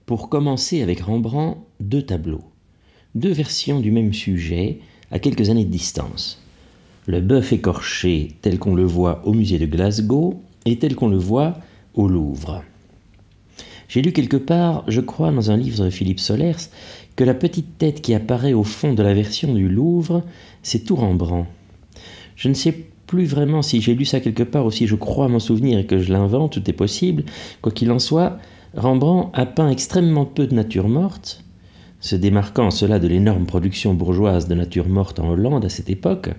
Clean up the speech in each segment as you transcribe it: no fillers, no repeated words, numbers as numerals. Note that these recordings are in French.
pour commencer avec Rembrandt deux tableaux, deux versions du même sujet à quelques années de distance. Le bœuf écorché tel qu'on le voit au musée de Glasgow et tel qu'on le voit au Louvre. J'ai lu quelque part, je crois dans un livre de Philippe Solers, que la petite tête qui apparaît au fond de la version du Louvre, c'est tout Rembrandt. Je ne sais plus vraiment si j'ai lu ça quelque part ou si je crois m'en souvenir et que je l'invente, tout est possible. Quoi qu'il en soit, Rembrandt a peint extrêmement peu de nature morte, se démarquant en cela de l'énorme production bourgeoise de nature morte en Hollande à cette époque,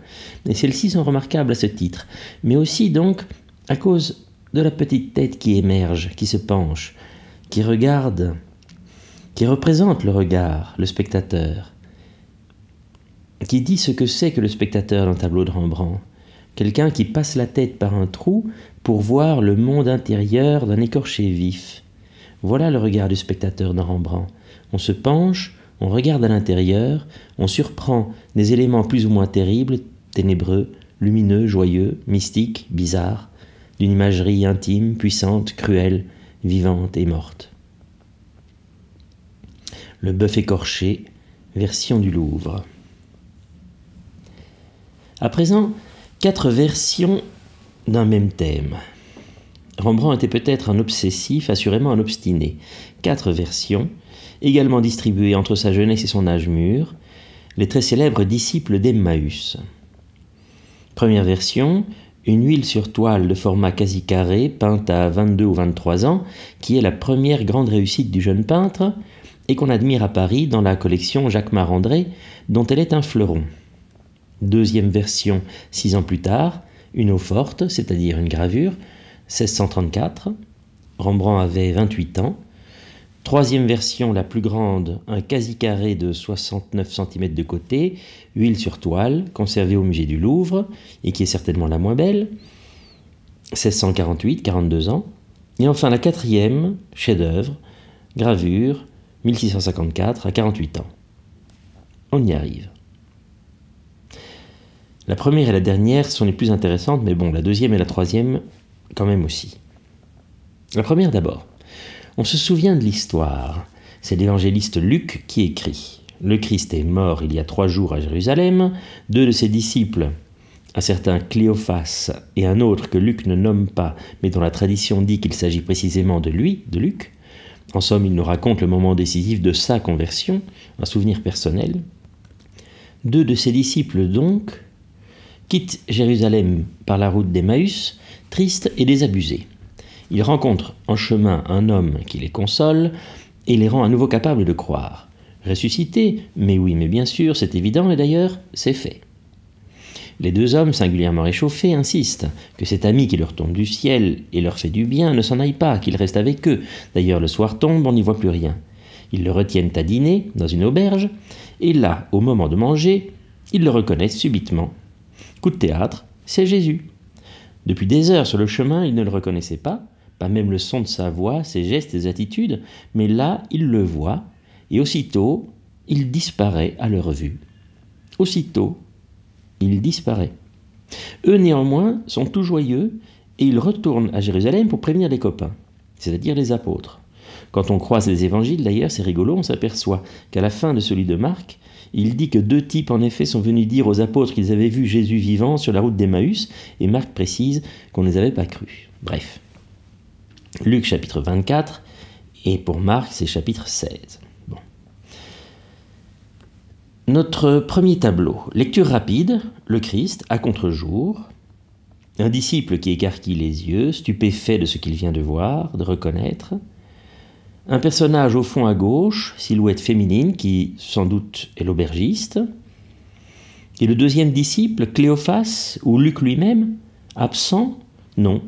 et celles-ci sont remarquables à ce titre, mais aussi donc à cause de la petite tête qui émerge, qui se penche, qui regarde, qui représente le regard, le spectateur, qui dit ce que c'est que le spectateur dans le tableau de Rembrandt, quelqu'un qui passe la tête par un trou pour voir le monde intérieur d'un écorché vif. Voilà le regard du spectateur dans Rembrandt. On se penche, on regarde à l'intérieur, on surprend des éléments plus ou moins terribles, ténébreux, lumineux, joyeux, mystiques, bizarres, d'une imagerie intime, puissante, cruelle, vivante et morte. Le bœuf écorché, version du Louvre. À présent, 4 versions d'un même thème. Rembrandt était peut-être un obsessif, assurément un obstiné. 4 versions, également distribuées entre sa jeunesse et son âge mûr, les très célèbres disciples d'Emmaüs. Première version, une huile sur toile de format quasi carré, peinte à 22 ou 23 ans, qui est la première grande réussite du jeune peintre, et qu'on admire à Paris dans la collection Jacquemart-André, dont elle est un fleuron. Deuxième version, 6 ans plus tard, une eau forte, c'est-à-dire une gravure, 1634, Rembrandt avait 28 ans. Troisième version, la plus grande, un quasi-carré de 69 cm de côté, huile sur toile, conservée au musée du Louvre, et qui est certainement la moins belle, 1648, 42 ans. Et enfin la quatrième, chef-d'œuvre, gravure, 1654, à 48 ans. On y arrive. La première et la dernière sont les plus intéressantes, mais bon, la deuxième et la troisième, quand même aussi. La première d'abord. On se souvient de l'histoire. C'est l'évangéliste Luc qui écrit. Le Christ est mort il y a 3 jours à Jérusalem. 2 de ses disciples, un certain Cléophas et un autre que Luc ne nomme pas, mais dont la tradition dit qu'il s'agit précisément de lui, de Luc. En somme, il nous raconte le moment décisif de sa conversion, un souvenir personnel. 2 de ses disciples donc quittent Jérusalem par la route d'Emmaüs, tristes et désabusés. Ils rencontrent en chemin un homme qui les console et les rend à nouveau capables de croire. Ressuscité, mais oui, mais bien sûr, c'est évident, et d'ailleurs, c'est fait. Les 2 hommes, singulièrement réchauffés, insistent que cet ami qui leur tombe du ciel et leur fait du bien ne s'en aille pas, qu'il reste avec eux. D'ailleurs, le soir tombe, on n'y voit plus rien. Ils le retiennent à dîner, dans une auberge, et là, au moment de manger, ils le reconnaissent subitement. Coup de théâtre, c'est Jésus. Depuis des heures sur le chemin, ils ne le reconnaissaient pas même le son de sa voix, ses gestes, ses attitudes, mais là, ils le voient, et aussitôt, il disparaît à leur vue. Aussitôt, il disparaît. Eux, néanmoins, sont tout joyeux, et ils retournent à Jérusalem pour prévenir les copains, c'est-à-dire les apôtres. Quand on croise les évangiles, d'ailleurs, c'est rigolo, on s'aperçoit qu'à la fin de celui de Marc, il dit que 2 types, en effet, sont venus dire aux apôtres qu'ils avaient vu Jésus vivant sur la route d'Emmaüs, et Marc précise qu'on ne les avait pas crus. Bref. Luc, chapitre 24, et pour Marc, c'est chapitre 16. Bon. Notre premier tableau. Lecture rapide, le Christ, à contre-jour. Un disciple qui écarquille les yeux, stupéfait de ce qu'il vient de voir, de reconnaître. Un personnage au fond à gauche, silhouette féminine, qui sans doute est l'aubergiste. Et le deuxième disciple, Cléophas, ou Luc lui-même, absent? Non.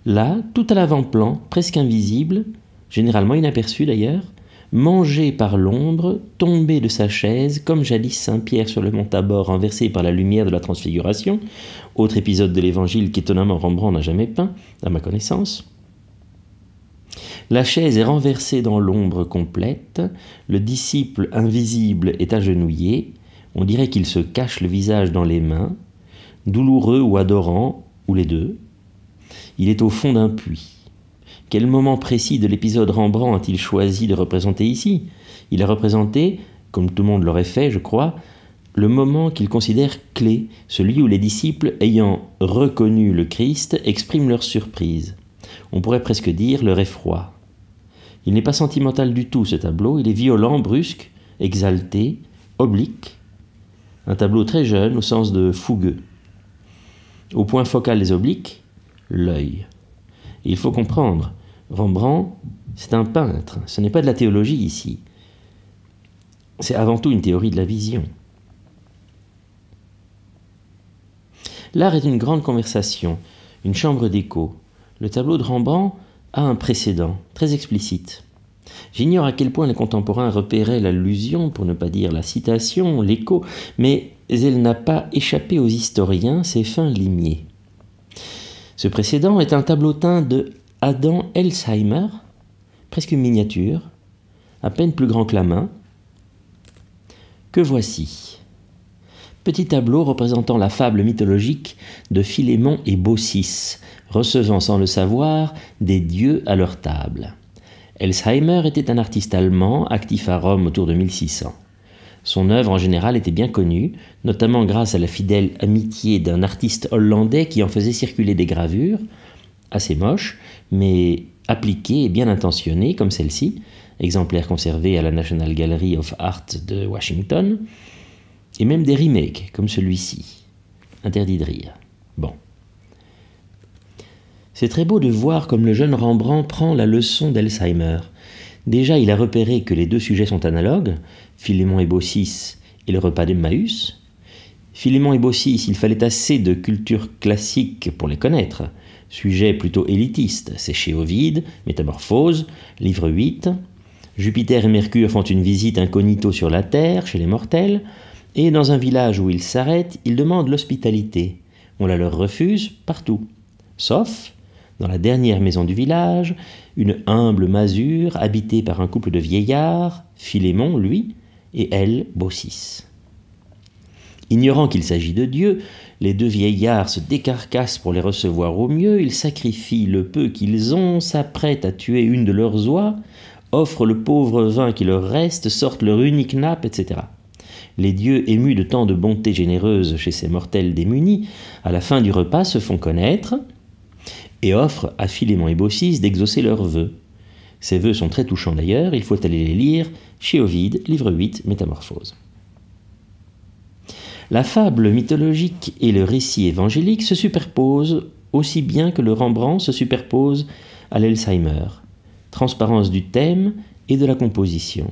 Là, tout à l'avant-plan, presque invisible, généralement inaperçu d'ailleurs, mangé par l'ombre, tombé de sa chaise, comme jadis Saint Pierre sur le mont Tabor renversé par la lumière de la Transfiguration, autre épisode de l'Évangile qu'étonnamment Rembrandt n'a jamais peint, à ma connaissance. La chaise est renversée dans l'ombre complète, le disciple invisible est agenouillé, on dirait qu'il se cache le visage dans les mains, douloureux ou adorant, ou les deux. Il est au fond d'un puits. Quel moment précis de l'épisode Rembrandt a-t-il choisi de représenter ici? Il a représenté, comme tout le monde l'aurait fait, je crois, le moment qu'il considère clé, celui où les disciples, ayant reconnu le Christ, expriment leur surprise. On pourrait presque dire leur effroi. Il n'est pas sentimental du tout, ce tableau. Il est violent, brusque, exalté, oblique. Un tableau très jeune, au sens de fougueux. Au point focal des obliques, l'œil. Et il faut comprendre, Rembrandt, c'est un peintre. Ce n'est pas de la théologie ici. C'est avant tout une théorie de la vision. L'art est une grande conversation, une chambre d'écho. Le tableau de Rembrandt a un précédent, très explicite. J'ignore à quel point les contemporains repéraient l'allusion, pour ne pas dire la citation, l'écho, mais elle n'a pas échappé aux historiens, c'est fin limier. Ce précédent est un tableautin de Adam Elsheimer, presque une miniature, à peine plus grand que la main, que voici. Petit tableau représentant la fable mythologique de Philémon et Baucis, recevant sans le savoir des dieux à leur table. Elsheimer était un artiste allemand, actif à Rome autour de 1600. Son œuvre en général était bien connue, notamment grâce à la fidèle amitié d'un artiste hollandais qui en faisait circuler des gravures, assez moches, mais appliquées et bien intentionnées, comme celle-ci, exemplaire conservé à la National Gallery of Art de Washington, et même des remakes, comme celui-ci. Interdit de rire. Bon. C'est très beau de voir comme le jeune Rembrandt prend la leçon d'Elsheimer. Déjà, il a repéré que les deux sujets sont analogues, Philémon et Baucis et le repas d'Emmaüs. Philémon et Baucis, il fallait assez de culture classique pour les connaître. Sujet plutôt élitiste, c'est chez Ovide, Métamorphose, livre 8. Jupiter et Mercure font une visite incognito sur la Terre, chez les mortels, et dans un village où ils s'arrêtent, ils demandent l'hospitalité. On la leur refuse partout, sauf dans la dernière maison du village, une humble masure habitée par un couple de vieillards, Philémon, lui, et elle, Baucis. Ignorant qu'il s'agit de Dieu, les deux vieillards se décarcassent pour les recevoir au mieux, ils sacrifient le peu qu'ils ont, s'apprêtent à tuer une de leurs oies, offrent le pauvre vin qui leur reste, sortent leur unique nappe, etc. Les dieux, émus de tant de bonté généreuse chez ces mortels démunis, à la fin du repas se font connaître et offrent à Philémon et Baucis d'exaucer leurs vœux. Ces vœux sont très touchants d'ailleurs, il faut aller les lire chez Ovide, livre 8, Métamorphose. La fable mythologique et le récit évangélique se superposent aussi bien que le Rembrandt se superpose à l'Elsheimer. Transparence du thème et de la composition.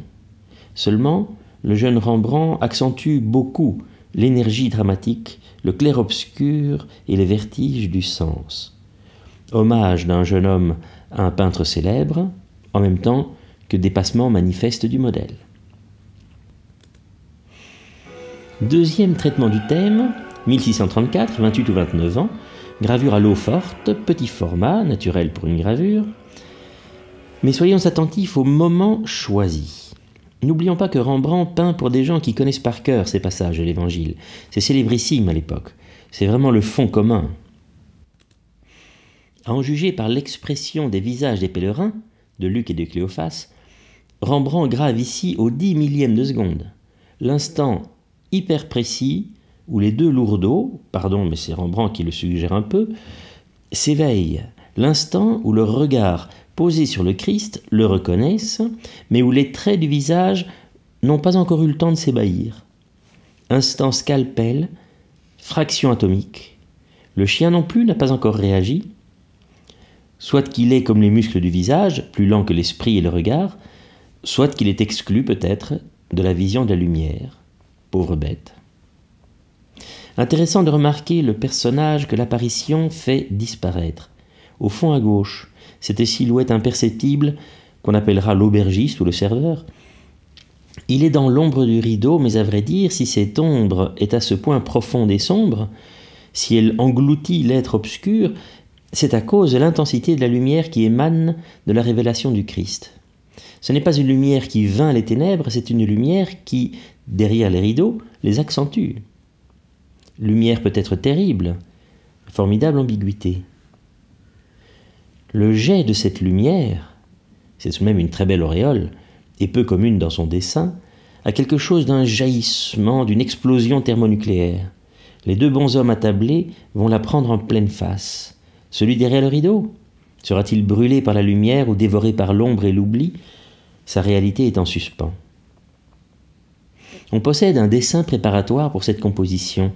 Seulement, le jeune Rembrandt accentue beaucoup l'énergie dramatique, le clair-obscur et les vertiges du sens. Hommage d'un jeune homme à un peintre célèbre, en même temps que dépassement manifeste du modèle. Deuxième traitement du thème, 1634, 28 ou 29 ans, gravure à l'eau forte, petit format, naturel pour une gravure. Mais soyons attentifs au moment choisi. N'oublions pas que Rembrandt peint pour des gens qui connaissent par cœur ces passages de l'Évangile. C'est célébrissime à l'époque. C'est vraiment le fond commun. À en juger par l'expression des visages des pèlerins, de Luc et de Cléophas, Rembrandt grave ici au 10 millième de seconde. L'instant hyper précis où les deux lourdeaux, pardon mais c'est Rembrandt qui le suggère un peu, s'éveillent. L'instant où leur regard posés sur le Christ le reconnaissent, mais où les traits du visage n'ont pas encore eu le temps de s'ébahir. Instant scalpel, fraction atomique. Le chien non plus n'a pas encore réagi. Soit qu'il est comme les muscles du visage, plus lent que l'esprit et le regard, soit qu'il est exclu peut-être de la vision de la lumière. Pauvre bête. Intéressant de remarquer le personnage que l'apparition fait disparaître. Au fond à gauche, cette silhouette imperceptible qu'on appellera l'aubergiste ou le serveur. Il est dans l'ombre du rideau, mais à vrai dire, si cette ombre est à ce point profonde et sombre, si elle engloutit l'être obscur, c'est à cause de l'intensité de la lumière qui émane de la révélation du Christ. Ce n'est pas une lumière qui vainc les ténèbres, c'est une lumière qui, derrière les rideaux, les accentue. Lumière peut être terrible, formidable ambiguïté. Le jet de cette lumière, c'est tout de même une très belle auréole, et peu commune dans son dessin, a quelque chose d'un jaillissement, d'une explosion thermonucléaire. Les deux bonshommes attablés vont la prendre en pleine face. Celui derrière le rideau? Sera-t-il brûlé par la lumière ou dévoré par l'ombre et l'oubli? Sa réalité est en suspens. On possède un dessin préparatoire pour cette composition.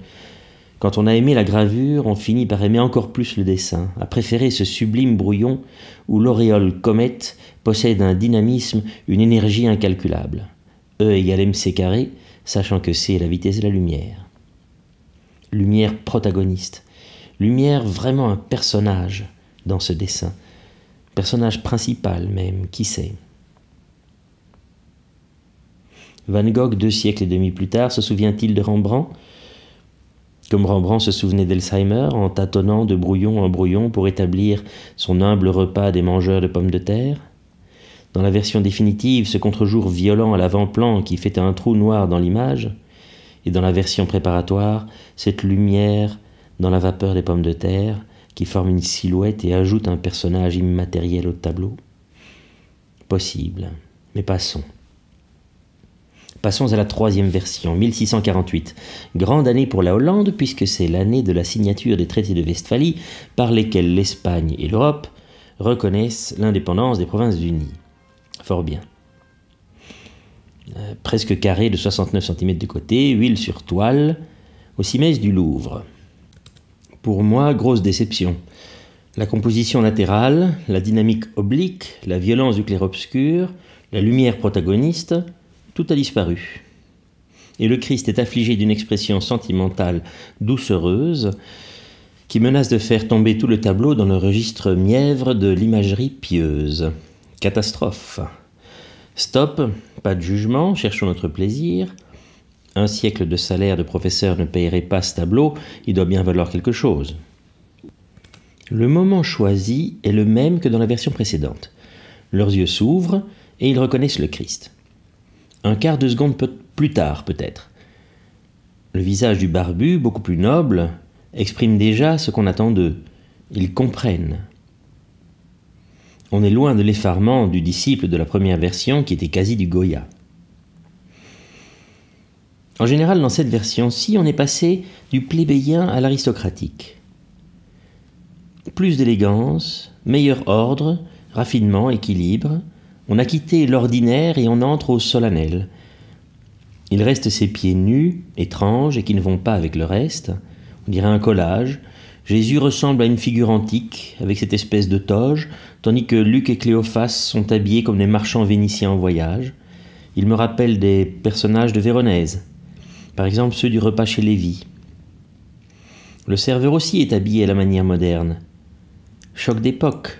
Quand on a aimé la gravure, on finit par aimer encore plus le dessin, à préférer ce sublime brouillon où l'auréole comète possède un dynamisme, une énergie incalculable. E égale mc carré, sachant que c est la vitesse de la lumière. Lumière protagoniste, lumière vraiment un personnage dans ce dessin, personnage principal même, qui sait. Van Gogh, 2 siècles et demi plus tard, se souvient-il de Rembrandt? Comme Rembrandt se souvenait d'Alzheimer, en tâtonnant de brouillon en brouillon pour établir son humble repas des mangeurs de pommes de terre? Dans la version définitive, ce contre-jour violent à l'avant-plan qui fait un trou noir dans l'image, et dans la version préparatoire, cette lumière dans la vapeur des pommes de terre qui forme une silhouette et ajoute un personnage immatériel au tableau. Possible, mais passons. Passons à la 3e version, 1648. Grande année pour la Hollande, puisque c'est l'année de la signature des traités de Westphalie, par lesquels l'Espagne et l'Europe reconnaissent l'indépendance des Provinces-Unies. Fort bien. Presque carré de 69 cm de côté, huile sur toile, au Simès du Louvre. Pour moi, grosse déception. La composition latérale, la dynamique oblique, la violence du clair-obscur, la lumière protagoniste, tout a disparu. Et le Christ est affligé d'une expression sentimentale doucereuse qui menace de faire tomber tout le tableau dans le registre mièvre de l'imagerie pieuse. Catastrophe. Stop, pas de jugement, cherchons notre plaisir. Un siècle de salaire de professeur ne payerait pas ce tableau, il doit bien valoir quelque chose. Le moment choisi est le même que dans la version précédente. Leurs yeux s'ouvrent et ils reconnaissent le Christ. Un quart de seconde plus tard, peut-être. Le visage du barbu, beaucoup plus noble, exprime déjà ce qu'on attend d'eux. Ils comprennent. On est loin de l'effarement du disciple de la première version qui était quasi du Goya. En général, dans cette version-ci, on est passé du plébéien à l'aristocratique. Plus d'élégance, meilleur ordre, raffinement, équilibre. On a quitté l'ordinaire et on entre au solennel. Il reste ses pieds nus, étranges et qui ne vont pas avec le reste. On dirait un collage. Jésus ressemble à une figure antique, avec cette espèce de toge, tandis que Luc et Cléophas sont habillés comme des marchands vénitiens en voyage. Ils me rappellent des personnages de Véronèse, par exemple ceux du repas chez Lévi. Le serveur aussi est habillé à la manière moderne. Choc d'époque,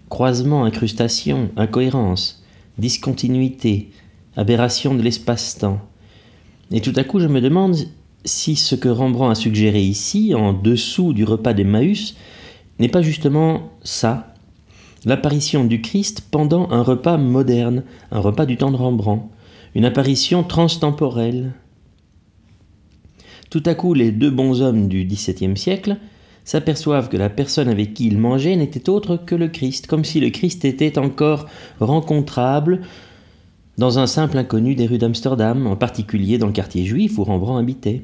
croisement, incrustation, incohérence, discontinuité, aberration de l'espace-temps. Et tout à coup, je me demande si ce que Rembrandt a suggéré ici, en dessous du repas d'Emmaüs, n'est pas justement ça, l'apparition du Christ pendant un repas moderne, un repas du temps de Rembrandt, une apparition transtemporelle. Tout à coup, les deux bonshommes du XVIIe siècle s'aperçoivent que la personne avec qui ils mangeaient n'était autre que le Christ, comme si le Christ était encore rencontrable dans un simple inconnu des rues d'Amsterdam, en particulier dans le quartier juif où Rembrandt habitait.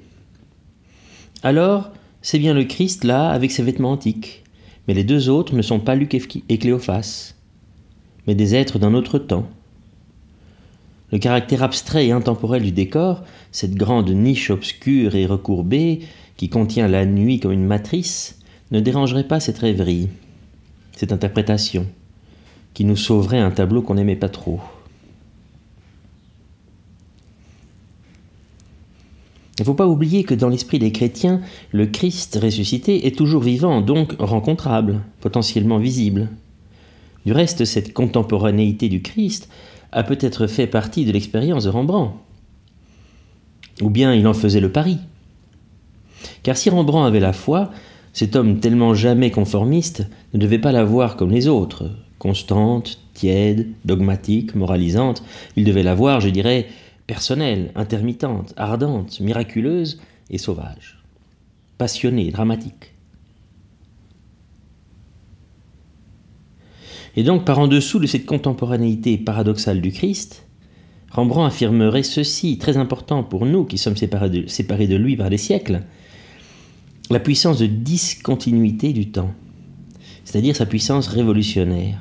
Alors, c'est bien le Christ là, avec ses vêtements antiques, mais les deux autres ne sont pas Luc et Cléophas, mais des êtres d'un autre temps. Le caractère abstrait et intemporel du décor, cette grande niche obscure et recourbée qui contient la nuit comme une matrice, ne dérangerait pas cette rêverie, cette interprétation, qui nous sauverait un tableau qu'on n'aimait pas trop. Il ne faut pas oublier que dans l'esprit des chrétiens, le Christ ressuscité est toujours vivant, donc rencontrable, potentiellement visible. Du reste, cette contemporanéité du Christ a peut-être fait partie de l'expérience de Rembrandt. Ou bien il en faisait le pari. Car si Rembrandt avait la foi, cet homme tellement jamais conformiste ne devait pas la voir comme les autres, constante, tiède, dogmatique, moralisante. Il devait la voir, je dirais, personnelle, intermittente, ardente, miraculeuse et sauvage, passionnée, dramatique. Et donc, par en dessous de cette contemporanéité paradoxale du Christ, Rembrandt affirmerait ceci, très important pour nous qui sommes séparés de lui par des siècles, la puissance de discontinuité du temps, c'est-à-dire sa puissance révolutionnaire.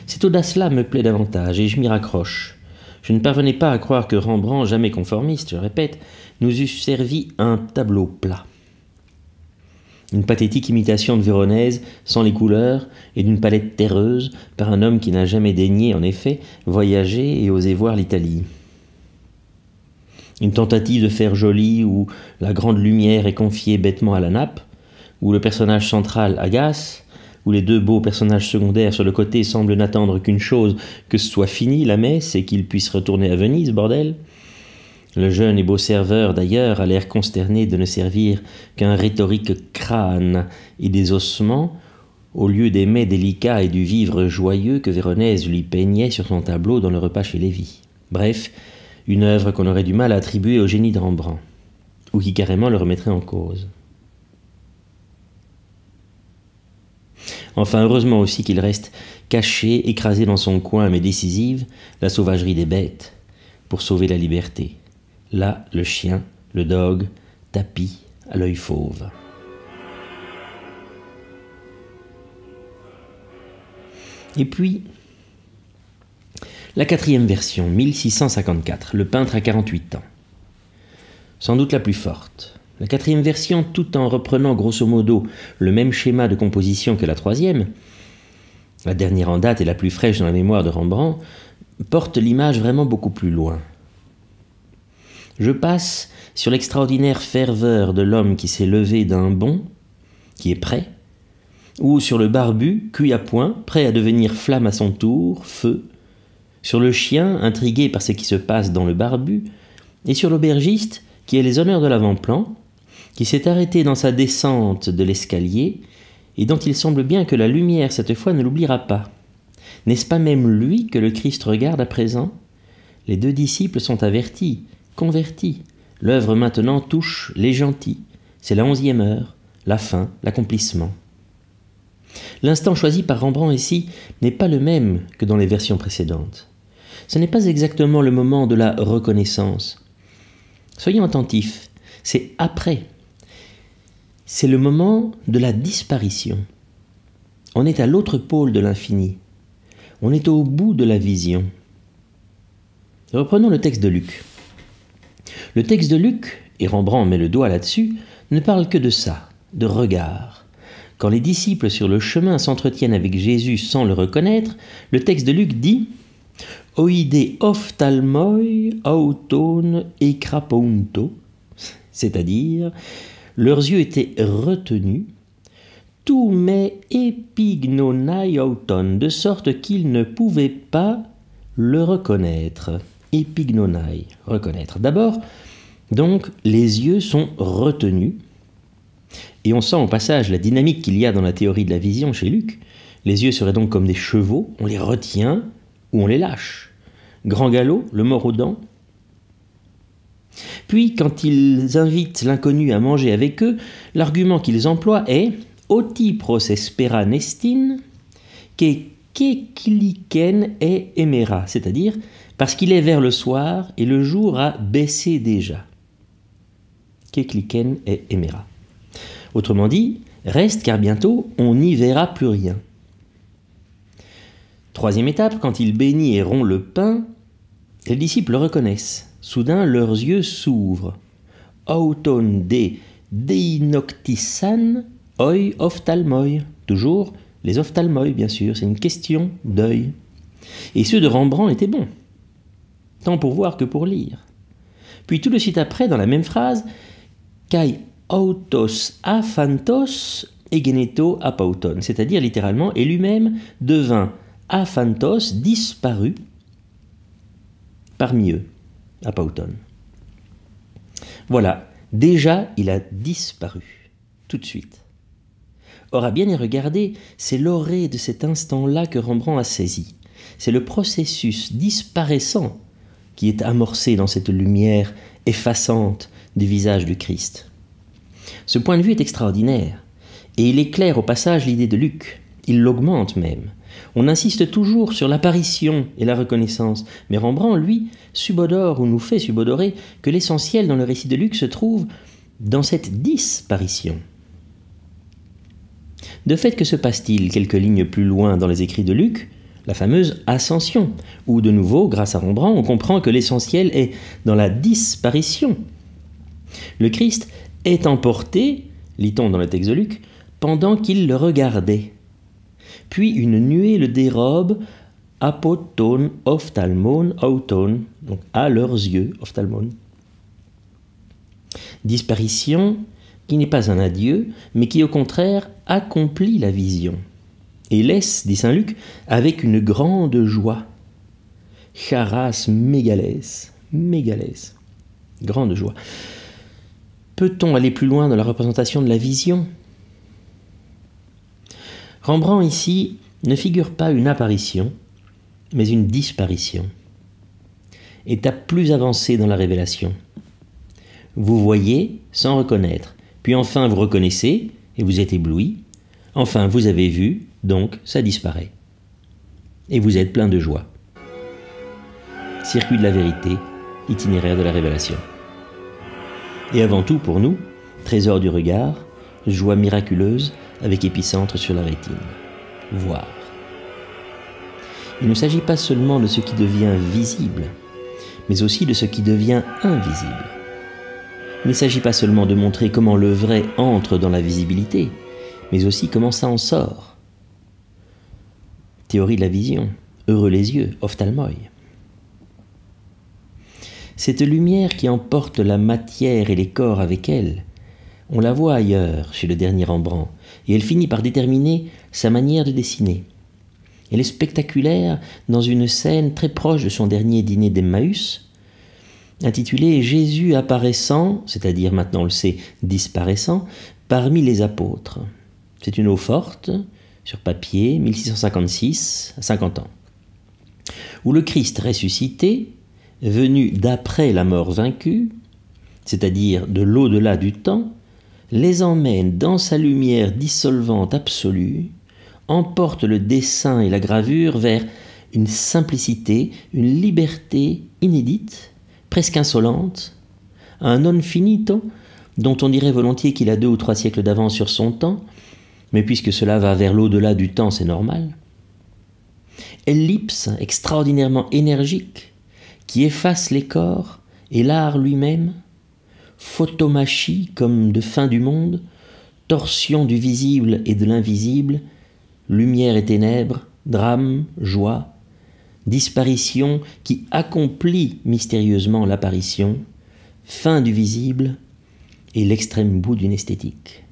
Cette audace-là me plaît davantage et je m'y raccroche. Je ne parvenais pas à croire que Rembrandt, jamais conformiste, je répète, nous eût servi un tableau plat. Une pathétique imitation de Véronèse, sans les couleurs, et d'une palette terreuse, par un homme qui n'a jamais daigné, en effet, voyager et oser voir l'Italie. Une tentative de faire joli, où la grande lumière est confiée bêtement à la nappe, où le personnage central agace, où les deux beaux personnages secondaires sur le côté semblent n'attendre qu'une chose, que ce soit fini la messe et qu'ils puissent retourner à Venise, bordel. Le jeune et beau serveur, d'ailleurs, a l'air consterné de ne servir qu'un rhétorique crâne et des ossements, au lieu des mets délicats et du vivre joyeux que Véronèse lui peignait sur son tableau dans le repas chez Lévy. Bref, une œuvre qu'on aurait du mal à attribuer au génie de Rembrandt, ou qui carrément le remettrait en cause. Enfin, heureusement aussi qu'il reste caché, écrasé dans son coin, mais décisive, la sauvagerie des bêtes, pour sauver la liberté. Là, le chien, le dogue, tapis, à l'œil fauve. Et puis, la 4e version, 1654, le peintre a 48 ans. Sans doute la plus forte. La 4e version, tout en reprenant grosso modo le même schéma de composition que la 3e, la dernière en date et la plus fraîche dans la mémoire de Rembrandt, porte l'image vraiment beaucoup plus loin. Je passe sur l'extraordinaire ferveur de l'homme qui s'est levé d'un bond, qui est prêt, ou sur le barbu, cuit à point, prêt à devenir flamme à son tour, feu, sur le chien, intrigué par ce qui se passe dans le barbu, et sur l'aubergiste, qui est les honneurs de l'avant-plan, qui s'est arrêté dans sa descente de l'escalier, et dont il semble bien que la lumière, cette fois, ne l'oubliera pas. N'est-ce pas même lui que le Christ regarde à présent? Les deux disciples sont avertis, convertis. L'œuvre maintenant touche les gentils. C'est la 11e heure, la fin, l'accomplissement. L'instant choisi par Rembrandt ici n'est pas le même que dans les versions précédentes. Ce n'est pas exactement le moment de la reconnaissance. Soyons attentifs, c'est après. C'est le moment de la disparition. On est à l'autre pôle de l'infini. On est au bout de la vision. Reprenons le texte de Luc. Le texte de Luc, et Rembrandt met le doigt là-dessus, ne parle que de ça, de regard. Quand les disciples sur le chemin s'entretiennent avec Jésus sans le reconnaître, le texte de Luc dit « Oide ophthalmoi auton ekraponto », c'est-à-dire « leurs yeux étaient retenus, tout mais epignonai auton », de sorte qu'ils ne pouvaient pas le reconnaître. Epignonai, reconnaître. D'abord, donc, les yeux sont retenus, et on sent au passage la dynamique qu'il y a dans la théorie de la vision chez Luc. Les yeux seraient donc comme des chevaux, on les retient ou on les lâche. Grand galop, le mort aux dents. Puis, quand ils invitent l'inconnu à manger avec eux, l'argument qu'ils emploient est « oti prosespera nestin, que kekliken e emera », c'est-à-dire parce qu'il est vers le soir et le jour a baissé déjà. Kekliken e emera. Autrement dit, reste car bientôt on n'y verra plus rien. 3e étape, quand il bénit et rompt le pain, les disciples le reconnaissent. Soudain, leurs yeux s'ouvrent. Auton de deinoctisan oi ophthalmoi. Toujours les ophthalmoi, bien sûr, c'est une question d'œil. Et ceux de Rembrandt étaient bons, tant pour voir que pour lire. Puis tout de suite après, dans la même phrase, kai autos aphantos egeneto apauton, c'est-à-dire littéralement, et lui-même devint aphantos, disparu parmi eux, apauton. Voilà, déjà il a disparu, tout de suite. Or, à bien y regarder, c'est l'orée de cet instant-là que Rembrandt a saisi. C'est le processus disparaissant qui est amorcé dans cette lumière effaçante du visage du Christ. Ce point de vue est extraordinaire, et il éclaire au passage l'idée de Luc. Il l'augmente même. On insiste toujours sur l'apparition et la reconnaissance, mais Rembrandt, lui, subodore ou nous fait subodorer que l'essentiel dans le récit de Luc se trouve dans cette disparition. De fait, que se passe-t-il quelques lignes plus loin dans les écrits de Luc? La fameuse ascension, où de nouveau, grâce à Rembrandt, on comprend que l'essentiel est dans la disparition. Le Christ est emporté, lit-on dans le texte de Luc, pendant qu'il le regardait. Puis une nuée le dérobe, apoton, ophtalmon, auton, donc à leurs yeux, ophtalmon. Disparition qui n'est pas un adieu, mais qui au contraire accomplit la vision. Et laisse, dit saint Luc, avec une grande joie. Charas mégalès, mégalès, grande joie. Peut-on aller plus loin dans la représentation de la vision? Rembrandt ici ne figure pas une apparition, mais une disparition. Étape plus avancée dans la révélation. Vous voyez sans reconnaître, puis enfin vous reconnaissez et vous êtes ébloui. Enfin vous avez vu, donc ça disparaît. Et vous êtes plein de joie. Circuit de la vérité, itinéraire de la révélation. Et avant tout pour nous, trésor du regard, joie miraculeuse avec épicentre sur la rétine. Voir. Il ne s'agit pas seulement de ce qui devient visible, mais aussi de ce qui devient invisible. Il ne s'agit pas seulement de montrer comment le vrai entre dans la visibilité, mais aussi comment ça en sort. Théorie de la vision, heureux les yeux, ophtalmoi. Cette lumière qui emporte la matière et les corps avec elle, on la voit ailleurs chez le dernier Rembrandt, et elle finit par déterminer sa manière de dessiner. Elle est spectaculaire dans une scène très proche de son dernier dîner d'Emmaüs, intitulée « Jésus apparaissant », c'est-à-dire maintenant on le sait, disparaissant, parmi les apôtres. C'est une eau forte, sur papier, 1656, à 50 ans, où le Christ ressuscité, venu d'après la mort vaincue, c'est-à-dire de l'au-delà du temps, les emmène dans sa lumière dissolvante absolue, emporte le dessin et la gravure vers une simplicité, une liberté inédite, presque insolente, un non finito dont on dirait volontiers qu'il a 2 ou 3 siècles d'avance sur son temps, mais puisque cela va vers l'au-delà du temps, c'est normal. Ellipse extraordinairement énergique qui efface les corps et l'art lui-même, photomachie comme de fin du monde, torsion du visible et de l'invisible, lumière et ténèbres, drame, joie, disparition qui accomplit mystérieusement l'apparition, fin du visible et l'extrême bout d'une esthétique.